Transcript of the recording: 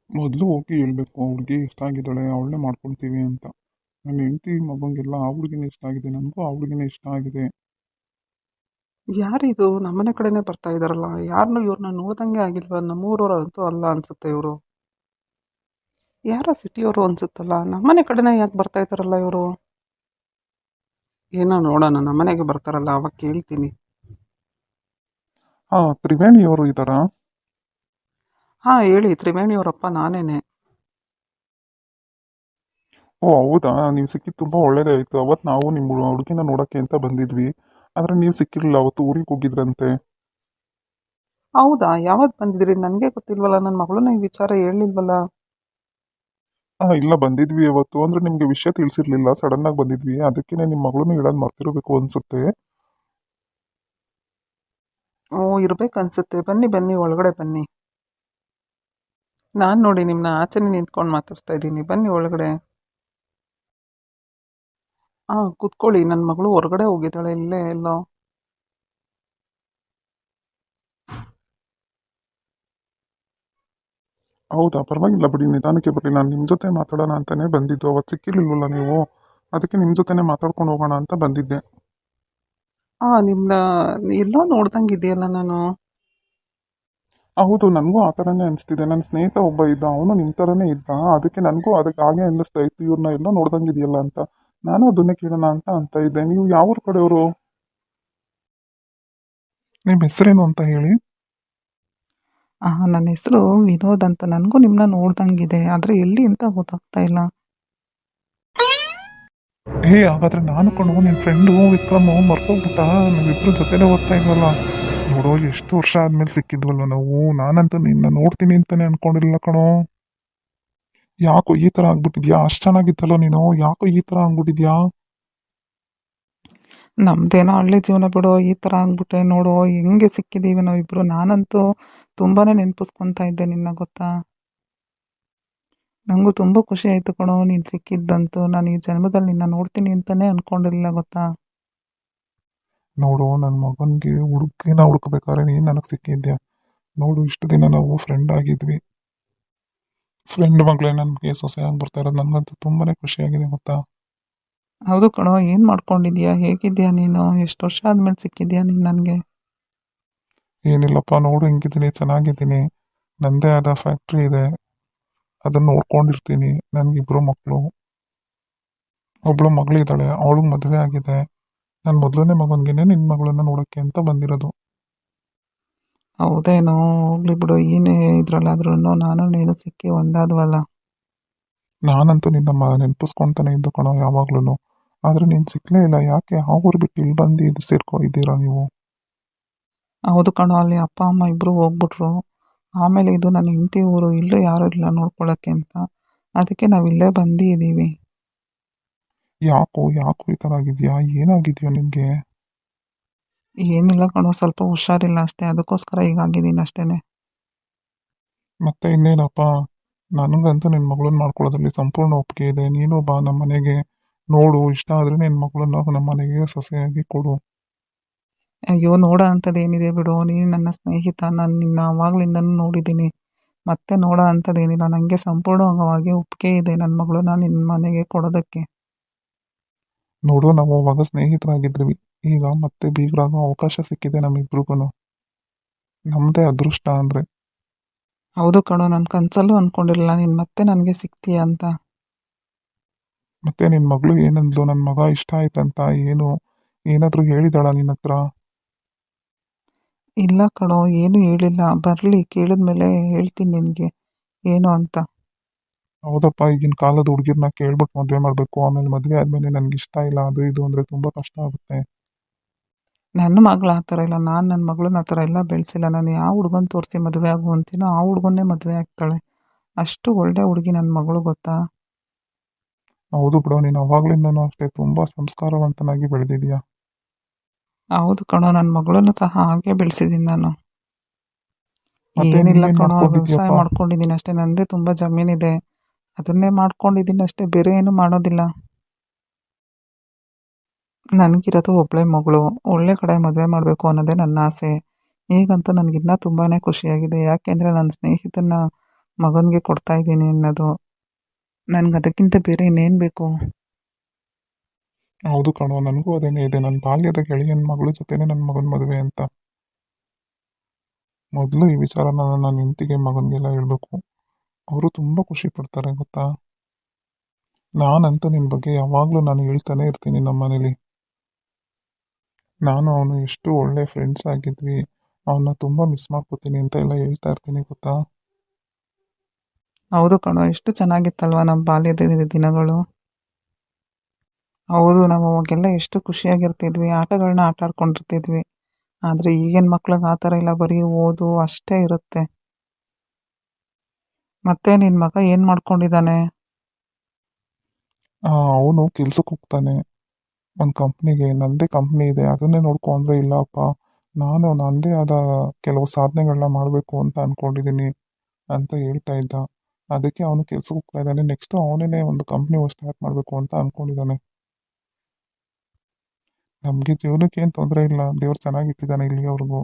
ಮೊದಲು ಹೋಗಿ ಹೇಳ್ಬೇಕು ಆ ಹುಡುಗಿ ಇಷ್ಟ ಆಗಿದ್ದಾಳೆ ಅವಳನ್ನೇ ಮಾಡ್ಕೊಳ್ತೀವಿ ಅಂತ. ನನ್ನ ಹೆಂಡತಿ ಮಗನಿಗೆಲ್ಲ ಆ ಹುಡುಗಿನೇ ಇಷ್ಟ ಆಗಿದೆ, ನನಗೂ ಆ ಹುಡುಗಿನೇ ಇಷ್ಟ ಆಗಿದೆ. ಯಾರಿದು ನಮ್ಮನೆ ಕಡೆನೇ ಬರ್ತಾ ಇದಾರಲ್ಲ, ಯಾರನ್ನೂ ಇವ್ರನ್ನ ನೋಡ್ದಂಗೆ ಆಗಿಲ್ವ? ನಮ್ಮೂರವ್ರು ಅಂತೂ ಅಲ್ಲ ಅನ್ಸುತ್ತೆ ಇವರು. ಯಾರೋ ಸಿಟಿಯವರು ಅನ್ಸುತ್ತಲ್ಲ, ನಮ್ಮನೆ ಕಡೆನೇ ಯಾಕೆ ಬರ್ತಾ ಇದಾರಲ್ಲ ಇವರು? ಏನೋ ನೋಡೋಣ, ನಮ್ಮನೆಗೆ ಬರ್ತಾರಲ್ಲ ಅವಾಗ ಕೇಳ್ತೀನಿ. ಹಾಂ, ತ್ರಿವೇಣಿಯವರು ಇದ್ದಾರಾ? ಹಾ ಹೇಳಿ, ತ್ರಿವೇಣಿಯವರಪ್ಪ ನಾನೇನೆ. ಓ ಹೌದಾ, ನೀವು ಸಿಕ್ಕಿದ್ದು ತುಂಬ ಒಳ್ಳೇದೇ ಆಯಿತು. ಅವತ್ತು ನಾವು ನಿಮ್ಮ ಹುಡುಗಿನ ನೋಡೋಕ್ಕೆ ಅಂತ ಬಂದಿದ್ವಿ, ಆದರೆ ನೀವು ಸಿಕ್ಕಿರಲಿಲ್ಲ. ಅವತ್ತು ಊರಿಗೆ ಹೋಗಿದ್ರಂತೆ. ಹೌದಾ, ಯಾವತ್ತು ಬಂದಿದ್ರಿ? ನನಗೆ ಗೊತ್ತಿಲ್ವಲ್ಲ, ನನ್ನ ಮಗಳನ್ನ ಈ ವಿಚಾರ ಹೇಳಿಲ್ವಲ್ಲ. ಹಾಂ ಇಲ್ಲ, ಬಂದಿದ್ವಿ ಅವತ್ತು. ಅಂದರೆ ನಿಮಗೆ ವಿಷಯ ತಿಳಿಸಿರ್ಲಿಲ್ಲ, ಸಡನ್ನಾಗಿ ಬಂದಿದ್ವಿ. ಅದಕ್ಕೇ ನಿಮ್ಮ ಮಗಳನ್ನೂ ಹೇಳೋದು ಮರ್ತಿರಬೇಕು ಅನಿಸುತ್ತೆ. ಓ, ಇರ್ಬೇಕು ಅನ್ಸುತ್ತೆ. ಬನ್ನಿ ಬನ್ನಿ, ಒಳಗಡೆ ಬನ್ನಿ. ನಾನು ನೋಡಿ ನಿಮ್ಮನ್ನ ಆಚೆನೆ ನಿಂತ್ಕೊಂಡು ಮಾತಾಡ್ತಾ ಇದ್ದೀನಿ, ಬನ್ನಿ ಒಳಗಡೆ. ಹಾಂ ಕೂತ್ಕೊಳ್ಳಿ, ನನ್ನ ಮಗಳು ಹೊರಗಡೆ ಹೋಗಿದ್ದಾಳೆ ಇಲ್ಲೇ ಎಲ್ಲೋ. ಹೌದಾ, ಪರವಾಗಿಲ್ಲ ಬಿಡಿ, ನಿಧಾನಕ್ಕೆ ಬಿಡಿ. ನಾನು ನಿಮ್ಮ ಜೊತೆ ಮಾತಾಡೋಣ ಅಂತಲೇ ಬಂದಿದ್ದು. ಅವತ್ತು ಸಿಕ್ಕಿರಲಿಲ್ವಲ್ಲ ನೀವು, ಅದಕ್ಕೆ ನಿಮ್ಮ ಜೊತೆನೇ ಮಾತಾಡ್ಕೊಂಡು ಹೋಗೋಣ ಅಂತ ಬಂದಿದ್ದೆ. ಹಾಂ, ನಿಮ್ಮನ್ನ ಎಲ್ಲೋ ನೋಡ್ದಂಗೆ ಇದೆಯಲ್ಲ ನಾನು. ಹೌದು, ನನಗೂ ಆ ಥರನೇ ಅನಿಸ್ತಿದೆ. ನನ್ನ ಸ್ನೇಹಿತ ಒಬ್ಬ ಇದ್ದ, ಅವನು ನಿಮ್ಮ ಥರನೇ ಇದ್ದ. ಅದಕ್ಕೆ ನನಗೂ ಅದಕ್ಕೆ ಹಾಗೆ ಅನ್ನಿಸ್ತಾ ಇತ್ತು, ಇವ್ರನ್ನ ಎಲ್ಲ ನೋಡ್ದಂಗಿದೆಯಲ್ಲ ಅಂತ. ನಾನು ಅದನ್ನೇ ಕೇಳೋಣ ಅಂತ ಇದ್ದೆ. ನೀವು ಯಾವ ಊರ ಕಡೆಯವರು? ನಿಮ್ಮ ಹೆಸರೇನು ಅಂತ ಹೇಳಿ. ನನ್ನ ಹೆಸರು ವಿನೋದ್ ಅಂತ. ನನಗೂ ನಿಮ್ಮನ್ನ ನೋಡ್ದಂಗಿದೆ, ಆದರೆ ಎಲ್ಲಿ ಅಂತ ಗೊತ್ತಾಗ್ತಾ ಇಲ್ಲ. ಹಾಗಾದ್ರೆ ನಾನು ಕಣೋ ನಿನ್ನ ಫ್ರೆಂಡು ವಿಕ್ರಮ್, ಮರ್ತೋಗ್ಬಿಟ್ಟ. ನಾವಿಬ್ರು ಜೊತೆಲೇ ಓದ್ತಾ ಇದ್ವಲ್ಲ. ನೋಡೋ, ಎಷ್ಟು ವರ್ಷ ಆದ್ಮೇಲೆ ಸಿಕ್ಕಿದ್ವಲ್ವ ನಾವು. ನಾನಂತೂ ನಿನ್ನ ನೋಡ್ತೀನಿ ಅಂತಾನೆ ಅನ್ಕೊಂಡಿರಲಿಲ್ಲ ಕಣೋ. ಯಾಕೋ ಈ ಥರ ಆಗ್ಬಿಟ್ಟಿದ್ಯಾ? ಅಷ್ಟು ಚೆನ್ನಾಗಿತ್ತಲ್ಲ ನೀನು, ಯಾಕೋ ಈ ಥರ ಆಗ್ಬಿಟ್ಟಿದ್ಯಾ? ನಮ್ದೇನೋ ಹಳ್ಳಿ ಜೀವನ ಬಿಡೋ, ಈ ಥರ ಆಗ್ಬಿಟ್ಟೆ ನೋಡು. ಹೆಂಗೆ ಸಿಕ್ಕಿದ್ದೀವಿ ನಾವಿಬ್ರು. ನಾನಂತೂ ತುಂಬಾ ನೆನಪಿಸ್ಕೊತಾ ಇದ್ದೆ ನಿನ್ನ, ಗೊತ್ತಾ? ನನಗೂ ತುಂಬ ಖುಷಿ ಆಯಿತು ಕಣೋ ನೀನು ಸಿಕ್ಕಿದ್ದಂತೂ. ನಾನು ಈ ಜನ್ಮದಲ್ಲಿ ನಿನ್ನ ನೋಡ್ತೀನಿ ಅಂತಲೇ ಅಂದ್ಕೊಂಡಿರಲಿಲ್ಲ, ಗೊತ್ತಾ? ನೋಡು, ನನ್ನ ಮಗನಿಗೆ ಹುಡುಗಿನ ಹುಡುಕ್ಬೇಕಾದ್ರೆ ನೀನು ನನಗೆ ಸಿಕ್ಕಿದ್ಯಾ. ನೋಡು, ಇಷ್ಟು ದಿನ ನಾವು ಫ್ರೆಂಡ್ ಆಗಿದ್ವಿ. ಫ್ರೆಂಡ್ ಮಗಳೇ ನನಗೆ ಸೊಸೆಯಾಗಿ ಬರ್ತಾ ಇರೋದು ನನಗಂತೂ ತುಂಬಾನೇ ಖುಷಿಯಾಗಿದೆ, ಗೊತ್ತಾ? ಹೌದು ಕಣೋ, ಏನು ಮಾಡ್ಕೊಂಡಿದ್ಯಾ? ಹೇಗಿದ್ಯಾ ನೀನು? ಎಷ್ಟು ವರ್ಷ ಆದಮೇಲೆ ಸಿಕ್ಕಿದ್ಯಾ ನೀನು ನನಗೆ? ಏನಿಲ್ಲಪ್ಪ, ನೋಡು ಹೆಂಗಿದ್ದೀನಿ, ಚೆನ್ನಾಗಿದ್ದೀನಿ. ನನ್ನದೇ ಆದ ಫ್ಯಾಕ್ಟ್ರಿ ಇದೆ, ಅದನ್ನು ನೋಡ್ಕೊಂಡಿರ್ತೀನಿ. ನನಗಿಬ್ರು ಮಕ್ಕಳು, ಒಬ್ಳು ಮಗಳಿದ್ದಾಳೆ, ಅವಳಿಗೆ ಮದುವೆ ಆಗಿದೆ. ನನ್ನ ಮೊದಲನೇ ಮಗನಿಗೆ ನಿನ್ನ ಮಗಳನ್ನ ನೋಡೋಕ್ಕೆ ಅಂತ ಬಂದಿರೋದು. ಹೌದೇನೋ, ಹೋಗ್ಲಿ ಬಿಡು. ಏನೇ ಇದ್ರಲ್ಲಾದ್ರೂ ನಾನು ನೀನು ಸಿಕ್ಕಿ ಒಂದಾದ್ವಲ್ಲ. ನಾನಂತೂ ನಿನ್ನ ನೆನಪಿಸ್ಕೊತಾನೆ ಇದ್ದು ಕಣೋ ಯಾವಾಗ್ಲೂ. ಆದರೆ ನೀನು ಸಿಕ್ಕಲೇ ಇಲ್ಲ. ಯಾಕೆ ಆ ಊರು ಬಿಟ್ಟು ಇಲ್ಲಿ ಬಂದು ಇದು ಇದ್ದೀರಾ ನೀವು? ಹೌದು ಕಣೋ, ಅಲ್ಲಿ ಅಪ್ಪ ಅಮ್ಮ ಇಬ್ಬರು ಹೋಗ್ಬಿಟ್ರು. ಆಮೇಲೆ ಇದು ನನ್ನ ಹೆಂಡತಿ ಊರು, ಇಲ್ಲೂ ಯಾರೂ ಇಲ್ಲ ನೋಡ್ಕೊಳ್ಳೋಕ್ಕೆ ಅಂತ. ಅದಕ್ಕೆ ನಾವು ಇಲ್ಲೇ ಬಂದಿದ್ದೀವಿ. ಯಾಕೋ ಯಾಕೋ ಈ ಥರ ಆಗಿದೆಯಾ? ಏನಾಗಿದೆಯೋ ನಿನಗೆ? ಏನಿಲ್ಲ ಕಣೋ, ಸ್ವಲ್ಪ ಹುಷಾರಿಲ್ಲ ಅಷ್ಟೇ, ಅದಕ್ಕೋಸ್ಕರ ಹೀಗಾಗಿದ್ದೀನಿ ಅಷ್ಟೇ. ಮತ್ತೆ ಇನ್ನೇನಪ್ಪ, ನನಗಂತೂ ನಿನ್ನ ಮಗಳನ್ನ ಮಾಡ್ಕೊಳ್ಳೋದ್ರಲ್ಲಿ ಸಂಪೂರ್ಣ ಒಪ್ಪಿಗೆ ಇದೆ. ನೀನು ಬಾ ನಮ್ಮ ಮನೆಗೆ. ನೋಡು, ಇಷ್ಟ ಆದರೆ ನಿನ್ನ ಮಗಳನ್ನ ನಮ್ಮ ಮನೆಗೆ ಸೊಸೆಯಾಗಿ ಕೊಡು. ಅಯ್ಯೋ, ನೋಡೋ ಅಂಥದ್ದು ಏನಿದೆ ಬಿಡು. ನೀನು ನನ್ನ ಸ್ನೇಹಿತ, ನಾನು ನಿನ್ನ ಆವಾಗಲಿಂದನೂ ನೋಡಿದ್ದೀನಿ. ಮತ್ತೆ ನೋಡೋ ಅಂಥದ್ದೇನಿಲ್ಲ. ನನಗೆ ಸಂಪೂರ್ಣವಾಗಿ ಒಪ್ಪಿಗೆ ಇದೆ ನನ್ನ ಮಗಳನ್ನ ನಿನ್ನ ಮನೆಗೆ ಕೊಡೋದಕ್ಕೆ. ನೋಡು, ನಾವು ಅವಾಗ ಸ್ನೇಹಿತರಾಗಿದ್ವಿ, ಈಗ ಮತ್ತೆ ಬೀಗರಾಗೋ ಅವಕಾಶ ಸಿಕ್ಕಿದೆ ನಮ್ಮಿಬ್ರಿಗೂ. ನಮ್ಮದೇ ಅದೃಷ್ಟ ಅಂದರೆ. ಹೌದು ಕಣೋ, ನನ್ನ ಕನಸಲ್ಲೂ ಅಂದ್ಕೊಂಡಿರಲಿಲ್ಲ ನೀನು ಮತ್ತೆ ನನಗೆ ಸಿಗ್ತೀಯ ಅಂತ. ಮತ್ತೆ ನಿನ್ನ ಮಗಳು ಏನಂದ್ಲು? ನನ್ನ ಮಗ ಇಷ್ಟ ಆಯ್ತಂತ ಏನಾದರೂ ಹೇಳಿದಾಳ ನಿನ್ನ ಹತ್ರ? ಇಲ್ಲ ಕಣೋ, ಏನೂ ಹೇಳಿಲ್ಲ. ಬರಲಿ, ಕೇಳಿದ್ಮೇಲೆ ಹೇಳ್ತೀನಿ ನಿನಗೆ ಏನು ಅಂತ. ಹೌದಪ್ಪ, ಈಗಿನ ಕಾಲದ ಹುಡುಗಿರ್ನ ಕೇಳ್ಬಿಟ್ಟು ಮದುವೆ ಮಾಡಬೇಕು. ಆಮೇಲೆ ಮದುವೆ ಆದಮೇಲೆ ನನಗೆ ಇಷ್ಟ ಇಲ್ಲ ಅದು ಇದು ಅಂದರೆ ತುಂಬ ಕಷ್ಟ ಆಗುತ್ತೆ. ನನ್ನ ಮಗಳು ಆ ಥರ ಇಲ್ಲ. ನಾನು ನನ್ನ ಮಗಳನ್ನ ಆ ಥರ ಎಲ್ಲ ಬೆಳೆಸಿಲ್ಲ. ನಾನು ಯಾವ ಹುಡುಗನ ತೋರಿಸಿ ಮದುವೆ ಆಗು ಅಂತೀನೋ ಆ ಹುಡುಗನ್ನೇ ಮದುವೆ ಆಗ್ತಾಳೆ. ಅಷ್ಟು ಒಳ್ಳೆ ಹುಡುಗಿ ನನ್ನ ಮಗಳು, ಗೊತ್ತಾ? ಹೌದು ಬಿಡು, ನೀನು ಅವಾಗ್ಲಿಂದನೂ ಅಷ್ಟೇ ತುಂಬ ಸಂಸ್ಕಾರವಂತನಾಗಿ ಬೆಳೆದಿದ್ಯಾ. ಹೌದು ಕಣೋ, ನನ್ನ ಮಗಳನ್ನು ಸಹ ಹಾಗೆ ಬೆಳೆಸಿದ್ದೀನಿ ನಾನು. ಮತ್ತೆ ಏನಿಲ್ಲ ನೀನೇನು ಕಣೋ, ವ್ಯವಸಾಯ ಮಾಡ್ಕೊಂಡಿದ್ಯಪ್ಪ? ಮಾಡ್ಕೊಂಡಿದ್ದೀನಿ ಅಷ್ಟೇ. ನನ್ನದೇ ತುಂಬ ಜಮೀನಿದೆ, ಅದನ್ನೇ ಮಾಡ್ಕೊಂಡಿದ್ದೀನಿ ಅಷ್ಟೇ, ಬೇರೆ ಏನು ಮಾಡೋದಿಲ್ಲ. ನನಗಿರೋದು ಒಬ್ಬಳೇ ಮಗಳು. ಒಳ್ಳೆ ಕಡೆ ಮದುವೆ ಮಾಡಬೇಕು ಅನ್ನೋದೇ ನನ್ನ ಆಸೆ. ಈಗಂತೂ ನನಗಿನ್ನ ತುಂಬಾ ಖುಷಿಯಾಗಿದೆ. ಯಾಕೆಂದರೆ ನನ್ನ ಸ್ನೇಹಿತನ ಮಗನಿಗೆ ಕೊಡ್ತಾ ಇದ್ದೀನಿ ಅನ್ನೋದು. ನನಗೆ ಅದಕ್ಕಿಂತ ಬೇರೆ ಇನ್ನೇನು ಬೇಕು? ಹೌದು ಕಣೋ, ನನಗೂ ಅದೇನೇ ಇದೆ. ನನ್ನ ಬಾಲ್ಯದ ಗೆಳೆಯನ ಮಗಳ ಜೊತೆನೇ ನನ್ನ ಮಗನ ಮದುವೆ ಅಂತ. ಮೊದಲು ಈ ವಿಚಾರನ ನನ್ನ ಹೆಂಡತಿಗೆ ಮಗನಿಗೆಲ್ಲ ಹೇಳ್ಬೇಕು. ಅವರು ತುಂಬ ಖುಷಿ ಪಡ್ತಾರೆ ಗೊತ್ತಾ. ನಾನಂತೂ ನಿನ್ನ ಬಗ್ಗೆ ಯಾವಾಗಲೂ ನಾನು ಹೇಳ್ತಾನೆ ಇರ್ತೀನಿ ನಮ್ಮ ಮನೇಲಿ. ನಾನು ಅವನು ಎಷ್ಟು ಒಳ್ಳೆ ಫ್ರೆಂಡ್ಸ್ ಆಗಿದ್ವಿ, ಅವನ್ನ ತುಂಬ ಮಿಸ್ ಮಾಡ್ಕೋತೀನಿ ಅಂತ ಎಲ್ಲ ಹೇಳ್ತಾ ಇರ್ತೀನಿ ಗೊತ್ತಾ. ಹೌದು ಕಣೋ, ಎಷ್ಟು ಚೆನ್ನಾಗಿತ್ತಲ್ವ ನಮ್ಮ ಬಾಲ್ಯದ ದಿನಗಳು. ಹೌದು, ನಾವು ಅವಾಗೆಲ್ಲ ಎಷ್ಟು ಖುಷಿಯಾಗಿರ್ತಿದ್ವಿ, ಆಟಗಳನ್ನ ಆಟ ಆಡ್ಕೊಂಡಿರ್ತಿದ್ವಿ. ಆದರೆ ಈಗಿನ ಮಕ್ಳಿಗೆ ಆ ಥರ ಇಲ್ಲ, ಬರೀ ಓದು ಅಷ್ಟೇ ಇರುತ್ತೆ. ಮತ್ತೆ ನಿನ್ನ ಮಗ ಏನು ಮಾಡ್ಕೊಂಡಿದ್ದಾನೆ? ಅವನು ಕೆಲ್ಸಕ್ಕೆ ಹೋಗ್ತಾನೆ ಒಂದು ಕಂಪ್ನಿಗೆ. ನನ್ನದೇ ಕಂಪ್ನಿ ಇದೆ, ಅದನ್ನೇ ನೋಡ್ಕೊ ಅಂದರೆ ಇಲ್ಲಪ್ಪ, ನಾನು ನನ್ನದೇ ಆದ ಕೆಲವು ಸಾಧನೆಗಳನ್ನ ಮಾಡಬೇಕು ಅಂತ ಅಂದ್ಕೊಂಡಿದ್ದೀನಿ ಅಂತ ಹೇಳ್ತಾ ಇದ್ದ. ಅದಕ್ಕೆ ಅವನು ಕೆಲ್ಸಕ್ಕೆ ಹೋಗ್ತಾ ಇದ್ದಾನೆ. ನೆಕ್ಸ್ಟು ಅವನೇ ಒಂದು ಕಂಪ್ನಿ ಸ್ಟಾರ್ಟ್ ಮಾಡಬೇಕು ಅಂತ ಅಂದ್ಕೊಂಡಿದ್ದಾನೆ. ನಮಗೆ ಜೀವನಕ್ಕೆ ಏನು ತೊಂದರೆ ಇಲ್ಲ, ದೇವ್ರು ಚೆನ್ನಾಗಿಟ್ಟಿದ್ದಾನೆ ಇಲ್ಲಿವರೆಗೂ.